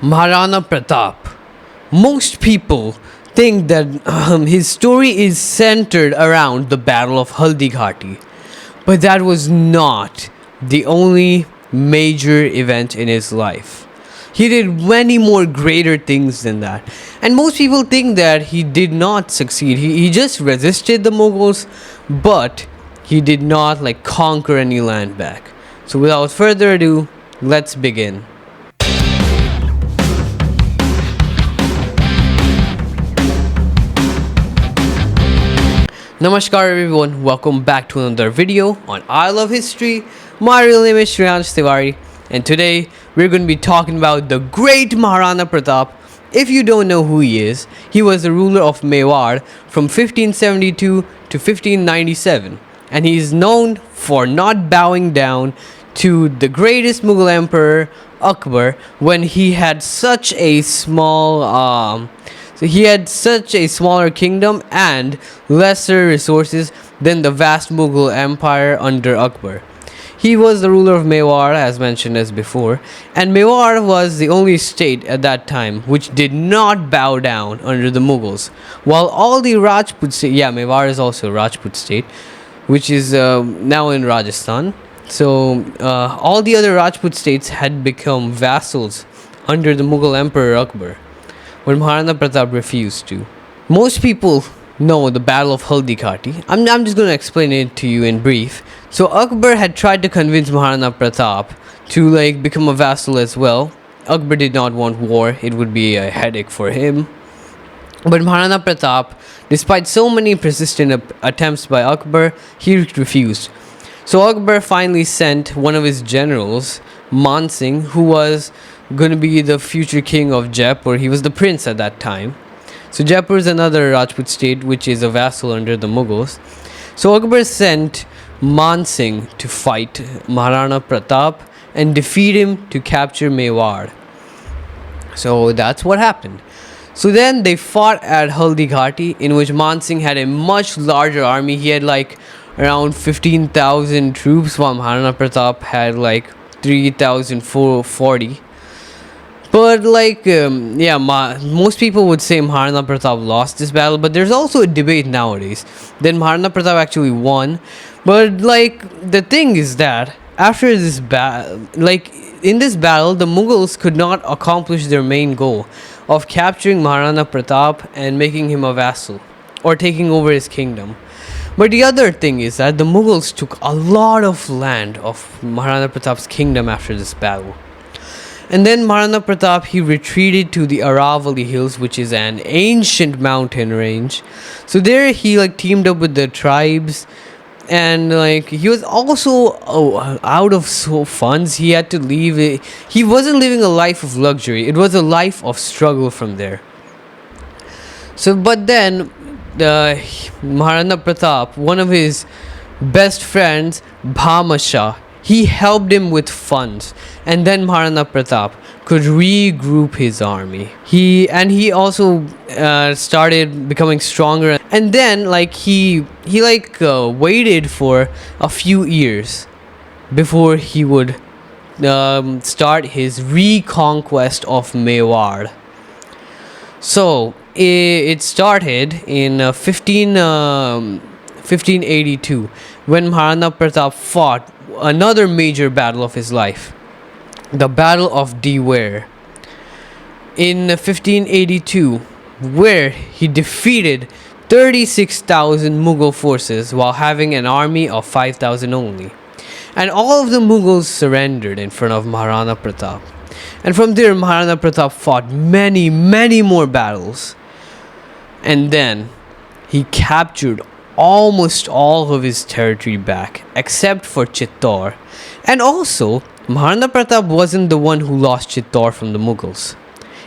Maharana Pratap. Most people think that his story is centered around the Battle of Haldighati, but that was not the only major event in his life. He did many more greater things than that. And most people think that he did not succeed. He just resisted the Mughals, but he did not conquer any land back. So without further ado, let's begin. Namaskar everyone, welcome back to another video on I Love History. My real name is Shriyansh Tiwari, and today we're going to be talking about the great Maharana Pratap. If you don't know who he is, he was the ruler of Mewad from 1572 to 1597, and he is known for not bowing down to the greatest Mughal emperor Akbar when he had such a smaller kingdom and lesser resources than the vast Mughal empire under Akbar. He was the ruler of Mewad, as mentioned as before, and Mewad was the only state at that time which did not bow down under the Mughals. While all the Rajput states, Mewad is also a Rajput state, which is now in Rajasthan. So all the other Rajput states had become vassals under the Mughal emperor Akbar, but Maharana Pratap refused to. Most people know the Battle of Haldighati. I'm just going to explain it to you in brief. So Akbar had tried to convince Maharana Pratap to become a vassal as well. Akbar did not want war. It would be a headache for him. But Maharana Pratap, despite so many persistent attempts by Akbar, he refused. So Akbar finally sent one of his generals, Man Singh, who was going to be the future king of Jaipur. He was the prince at that time. So Jaipur is another Rajput state which is a vassal under the Mughals. So Akbar sent Man Singh to fight Maharana Pratap and defeat him to capture Mewad. So that's what happened. So then they fought at Haldighati, in which Man Singh had a much larger army. He had around 15,000 troops, while Maharana Pratap had 3,440. But most people would say Maharana Pratap lost this battle, but there's also a debate nowadays. Then Maharana Pratap actually won. But the thing is that after this battle, in this battle, the Mughals could not accomplish their main goal of capturing Maharana Pratap and making him a vassal or taking over his kingdom. But the other thing is that the Mughals took a lot of land of Maharana Pratap's kingdom after this battle. And then Maharana Pratap, he retreated to the Aravalli Hills, which is an ancient mountain range. So there he teamed up with the tribes, and he was also out of funds. He had to leave. He wasn't living a life of luxury. It was a life of struggle from there. So but then Maharana Pratap, one of his best friends, Bhamasha, he helped him with funds, and then Maharana Pratap could regroup his army. He also started becoming stronger, and then he waited for a few years before he would start his reconquest of Mewad. So it started in 1582 when Maharana Pratap fought another major battle of his life, the Battle of Diwer, in 1582, where he defeated 36,000 Mughal forces while having an army of 5,000 only. And all of the Mughals surrendered in front of Maharana Pratap. And from there, Maharana Pratap fought many, many more battles. And then he captured almost all of his territory back, except for Chittor. And also, Maharana Pratap wasn't the one who lost Chittor from the Mughals.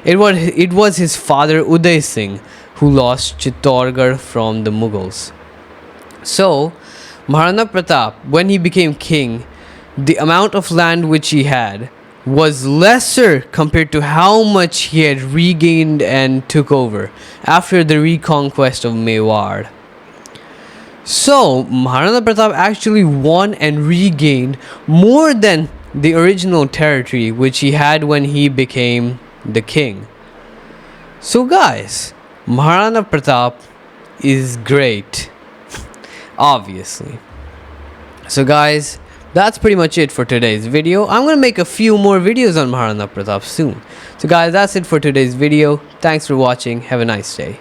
It was his father Uday Singh who lost Chittorgarh from the Mughals. So, Maharana Pratap, when he became king, the amount of land which he had was lesser compared to how much he had regained and took over after the reconquest of Mewad. So, Maharana Pratap actually won and regained more than the original territory which he had when he became the king. So guys, Maharana Pratap is great, obviously. So guys, that's pretty much it for today's video. I'm gonna make a few more videos on Maharana Pratap soon. So guys, that's it for today's video. Thanks for watching. Have a nice day.